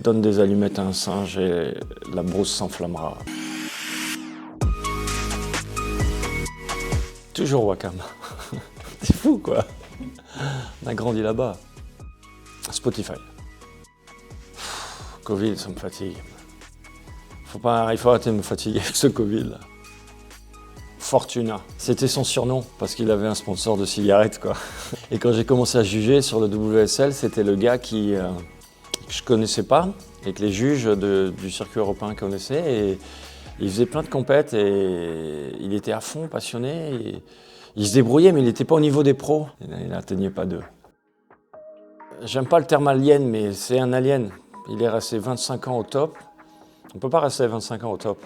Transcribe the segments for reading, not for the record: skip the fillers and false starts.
Donne des allumettes à un singe et la brousse s'enflammera. Toujours Wacam. C'est fou quoi. On a grandi là-bas. Spotify. Covid, ça me fatigue. Il faut arrêter de me fatiguer avec ce Covid là. Fortuna, c'était son surnom parce qu'il avait un sponsor de cigarettes quoi. Et quand j'ai commencé à juger sur le WSL, c'était le gars que je connaissais pas et que les juges du circuit européen connaissaient. Et il faisait plein de compètes et il était à fond, passionné. Et il se débrouillait mais il n'était pas au niveau des pros. Il n'atteignait pas d'eux. J'aime pas le terme alien mais c'est un alien. Il est resté 25 ans au top. On ne peut pas rester 25 ans au top.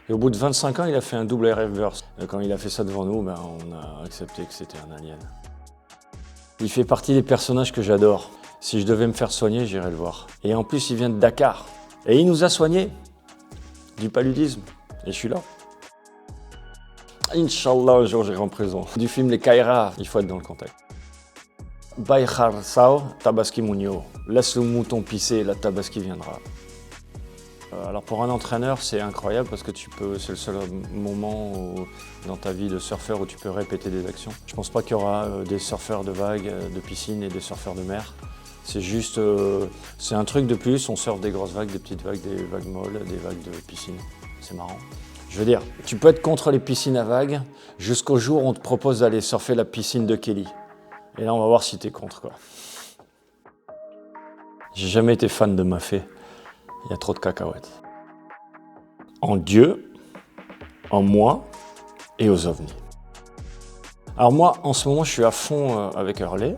Et au bout de 25 ans, il a fait un double reverse. Et quand il a fait ça devant nous, on a accepté que c'était un alien. Il fait partie des personnages que j'adore. Si je devais me faire soigner, j'irais le voir. Et en plus, il vient de Dakar. Et il nous a soignés du paludisme. Et je suis là. Inch'Allah, un jour, j'irai en prison. Du film Les Kaira, il faut être dans le contexte. Baykhar Sao, Tabaski Munio. Laisse le mouton pisser, la Tabaski viendra. Alors pour un entraîneur, c'est incroyable parce que c'est le seul moment dans ta vie de surfeur où tu peux répéter des actions. Je ne pense pas qu'il y aura des surfeurs de vagues, de piscine et des surfeurs de mer. C'est juste, c'est un truc de plus, on surfe des grosses vagues, des petites vagues, des vagues molles, des vagues de piscine. C'est marrant. Je veux dire, tu peux être contre les piscines à vagues jusqu'au jour où on te propose d'aller surfer la piscine de Kelly. Et là, on va voir si tu es contre quoi. J'ai jamais été fan de Mafé. Il y a trop de cacahuètes. En Dieu, en moi et aux ovnis. Alors moi, en ce moment, je suis à fond avec Hurley.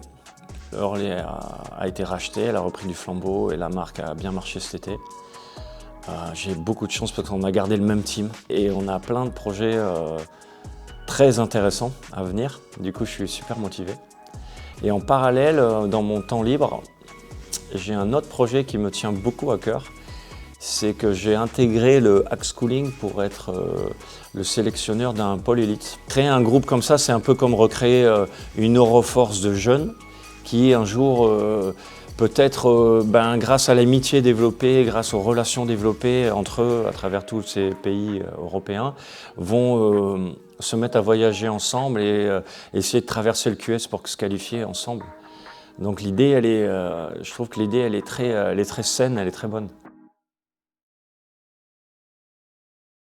Hurley a été racheté, elle a repris du flambeau et la marque a bien marché cet été. J'ai beaucoup de chance parce qu'on a gardé le même team et on a plein de projets très intéressants à venir. Du coup, je suis super motivé. Et en parallèle, dans mon temps libre, j'ai un autre projet qui me tient beaucoup à cœur. C'est que j'ai intégré le Hack Schooling pour être le sélectionneur d'un pôle élite. Créer un groupe comme ça, c'est un peu comme recréer une Euroforce de jeunes qui un jour, peut-être grâce à l'amitié développée, grâce aux relations développées entre eux à travers tous ces pays européens, vont se mettre à voyager ensemble et essayer de traverser le QS pour se qualifier ensemble. Donc l'idée, je trouve que l'idée, elle est très saine, elle est très bonne.